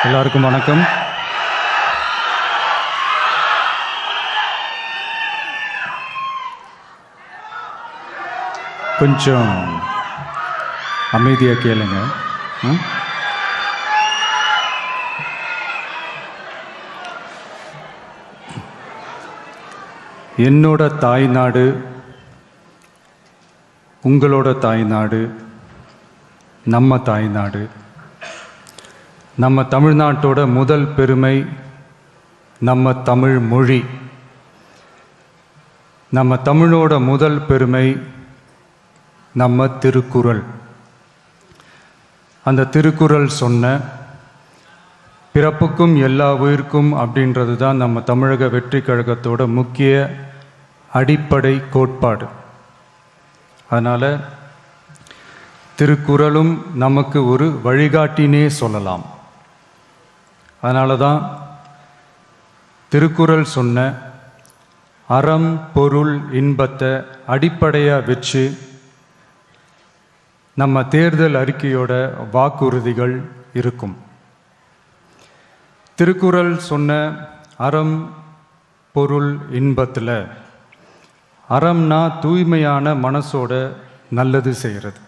எல்லாருக்கும் வணக்கம். கொஞ்சம் அமைதியாக கேளுங்க. என்னோட தாய்நாடு, உங்களோட தாய்நாடு, நம்ம தாய்நாடு, நம்ம தமிழ்நாட்டோட முதல் பெருமை நம்ம தமிழ் மொழி. நம்ம தமிழோட முதல் பெருமை நம்ம திருக்குறள். அந்த திருக்குறள் சொன்ன பிறப்புக்கும் எல்லா உயிர்க்கும் அப்படின்றது தான் நம்ம தமிழக வெற்றி கழகத்தோட முக்கிய அடிப்படை கோட்பாடு. அதனால் திருக்குறளும் நமக்கு ஒரு வழிகாட்டினே சொல்லலாம். அதனால தான் திருக்குறள் சொன்ன அறம் பொருள் இன்பத்தை அடிப்படையாக வச்சு நம்ம தேர்தல் அறிக்கையோட வாக்குறுதிகள் இருக்கும். திருக்குறள் சொன்ன அறம் பொருள் இன்பத்தில் அறம்னா தூய்மையான மனசோட நல்லது செய்கிறது.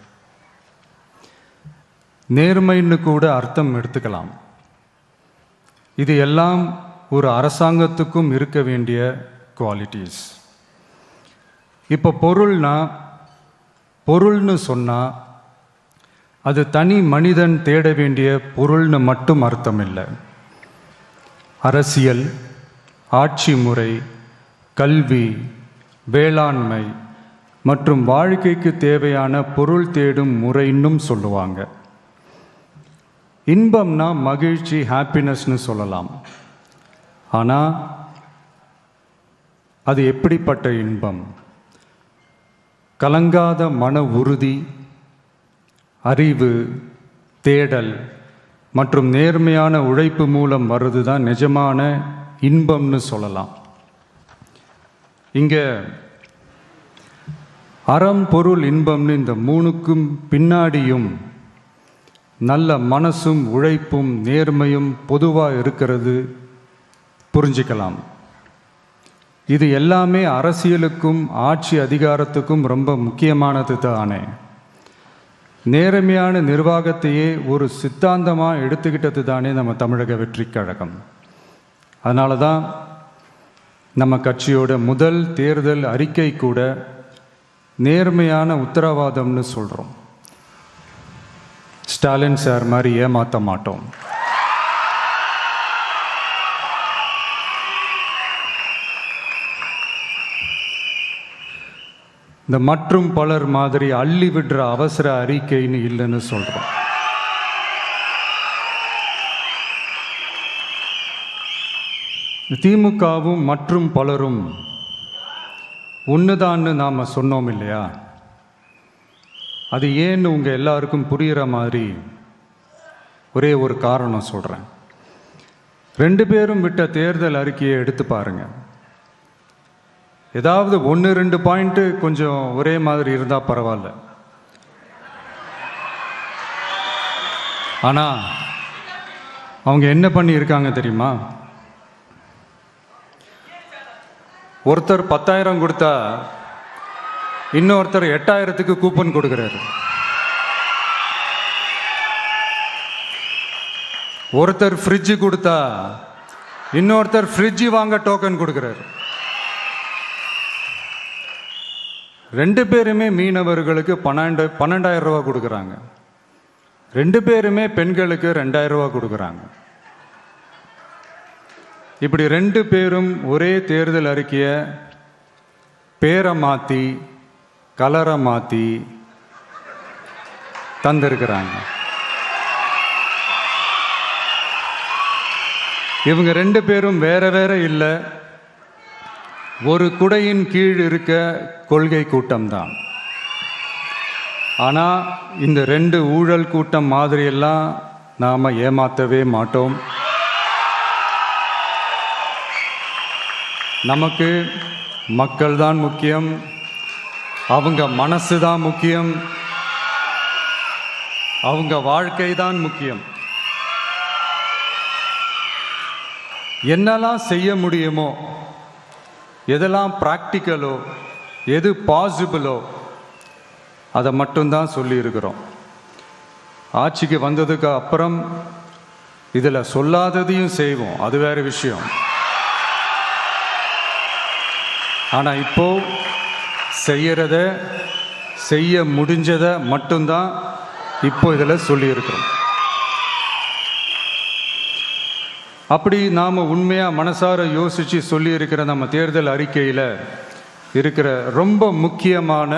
நேர்மைன்னு கூட அர்த்தம் எடுத்துக்கலாம். இது எல்லாம் ஒரு அரசாங்கத்துக்கும் இருக்க வேண்டிய குவாலிட்டிஸ். இப்போ பொருள்னு சொன்னால் அது தனி மனிதன் தேட வேண்டிய பொருள்னு மட்டும் அர்த்தம் இல்லை. அரசியல், ஆட்சி முறை, கல்வி, வேளாண்மை மற்றும் வாழ்க்கைக்கு தேவையான பொருள் தேடும் முறைன்னும் சொல்லுவாங்க. இன்பம்னா மகிழ்ச்சி, ஹாப்பினஸ்னு சொல்லலாம். ஆனால் அது எப்படிப்பட்ட இன்பம்? கலங்காத மன உறுதி, அறிவு, தேடல் மற்றும் நேர்மையான உழைப்பு மூலம் வர்றது தான் நிஜமான இன்பம்னு சொல்லலாம். இங்கே அறம் பொருள் இன்பம்னு இந்த மூணுக்கும் பின்னாடியும் நல்ல மனசும் உழைப்பும் நேர்மையும் பொதுவாக இருக்கிறது புரிஞ்சிக்கலாம். இது எல்லாமே அரசியலுக்கும் ஆட்சி அதிகாரத்துக்கும் ரொம்ப முக்கியமானது தானே. நேர்மையான நிர்வாகத்தையே ஒரு சித்தாந்தமாக எடுத்துக்கிட்டது தானே நம்ம தமிழக வெற்றி கழகம். அதனால தான் நம்ம கட்சியோட முதல் தேர்தல் அறிக்கை கூட நேர்மையான உத்தரவாதம்னு சொல்கிறோம். ஸ்டாலின் சார் மாதிரி ஏமாற்ற மாட்டோம். இந்த மற்றும் பலர் மாதிரி அள்ளி விடுற அவசர அறிக்கைன்னு இல்லைன்னு சொல்கிறோம். திமுகவும் மற்றும் பலரும் ஒன்றுதான்னு நாம் சொன்னோம் இல்லையா? அது ஏன்னு உங்கள் எல்லாருக்கும் புரிகிற மாதிரி ஒரே ஒரு காரணம் சொல்கிறேன். 2 பேரும் விட்ட தேர்தல் அறிக்கையை எடுத்து பாருங்கள். ஏதாவது 1-2 பாயிண்ட்டு கொஞ்சம் ஒரே மாதிரி இருந்தால் பரவாயில்ல. ஆனால் அவங்க என்ன பண்ணியிருக்காங்க தெரியுமா? ஒருத்தர் 10,000 கொடுத்தா இன்னொருத்தர் 8,000க்கு கூப்பன் கொடுக்குறாரு. ஒருத்தர் ஃப்ரிட்ஜு கொடுத்தா இன்னொருத்தர் ஃப்ரிட்ஜு வாங்க டோக்கன் கொடுக்குறாரு. 2 பேருமே மீனவர்களுக்கு 12,000 ரூபா கொடுக்குறாங்க. 2 பேருமே பெண்களுக்கு 2,000 ரூபா கொடுக்குறாங்க. இப்படி 2 பேரும் ஒரே தேர்தல் அறிக்கையை பேரை மாற்றி கலரை மாற்றி தந்திருக்கிறாங்க. இவங்க 2 பேரும் வேற வேற இல்லை, ஒரு குடையின் கீழ் இருக்க கொள்கை கூட்டம்தான். ஆனால் இந்த 2 ஊழல் கூட்டம் மாதிரியெல்லாம் நாம் ஏமாற்றவே மாட்டோம். நமக்கு மக்கள் தான் முக்கியம், அவங்க மனசு தான் முக்கியம், அவங்க வாழ்க்கை தான் முக்கியம். என்னெல்லாம் செய்ய முடியுமோ, எதெல்லாம் ப்ராக்டிக்கலோ, எது பாசிபிளோ அதை மட்டும்தான் சொல்லியிருக்கிறோம். ஆட்சிக்கு வந்ததுக்கு அப்புறம் இதில் சொல்லாததையும் செய்வோம், அது வேறு விஷயம். ஆனால் இப்போ செய்யறத, செய்ய முடிஞ்சதை மட்டும்தான் இப்போ இதில் சொல்லியிருக்கிறோம். அப்படி நாம் உண்மையாக மனசார யோசித்து சொல்லியிருக்கிற நம்ம தேர்தல் அறிக்கையில் இருக்கிற ரொம்ப முக்கியமான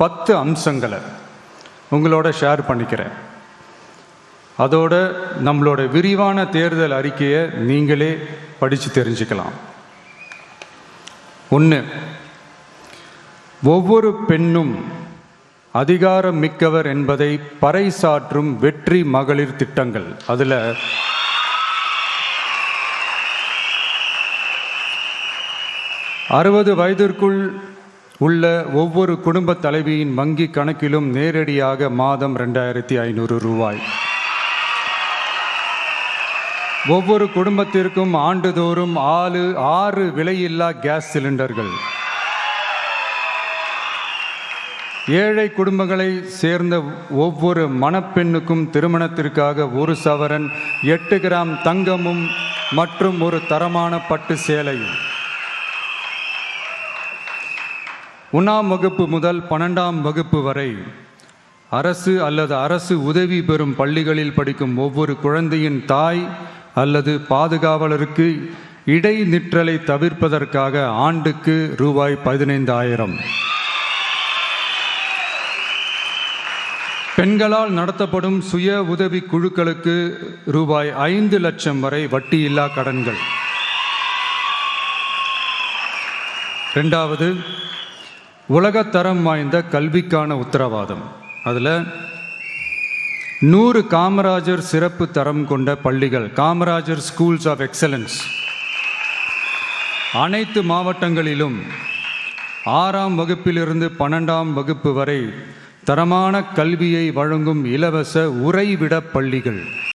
10 அம்சங்களை உங்களோட ஷேர் பண்ணிக்கிறேன். அதோட நம்மளோட விரிவான தேர்தல் அறிக்கையை நீங்களே படித்து தெரிஞ்சுக்கலாம். 1, ஒவ்வொரு பெண்ணும் அதிகாரம் மிக்கவர் என்பதை பறைசாற்றும் வெற்றி மகளிர் திட்டங்கள். அதில் 60 வயதிற்குள் உள்ள ஒவ்வொரு குடும்ப தலைவியின் வங்கி கணக்கிலும் நேரடியாக மாதம் 2500 ரூபாய். ஒவ்வொரு குடும்பத்திற்கும் ஆண்டுதோறும் 6 விலையில்லா கேஸ் சிலிண்டர்கள். ஏழை குடும்பங்களை சேர்ந்த ஒவ்வொரு மணப்பெண்ணுக்கும் திருமணத்திற்காக 1 சவரன் 8 கிராம் தங்கமும் மற்றும் ஒரு தரமான பட்டு சேலையும். 1ஆம் வகுப்பு முதல் 12ஆம் வகுப்பு வரை அரசு அல்லது அரசு உதவி பெறும் பள்ளிகளில் படிக்கும் ஒவ்வொரு குழந்தையின் தாய் அல்லது பாதுகாவலருக்கு இடைநிற்றலை தவிர்ப்பதற்காக ஆண்டுக்கு ரூபாய் 15,000. பெண்களால் நடத்தப்படும் சுய உதவி குழுக்களுக்கு ரூபாய் 5 லட்சம் வரை வட்டியில்லா கடன்கள். 2வது, உலகத்தரம் வாய்ந்த கல்விக்கான உத்தரவாதம். அதில் 100 காமராஜர் சிறப்பு தரம் கொண்ட பள்ளிகள், காமராஜர் ஸ்கூல்ஸ் ஆஃப் எக்ஸலன்ஸ், அனைத்து மாவட்டங்களிலும் 6ஆம் வகுப்பிலிருந்து 12ஆம் வகுப்பு வரை தரமான கல்வியை வழங்கும் இலவச உறைவிட பள்ளிகள்.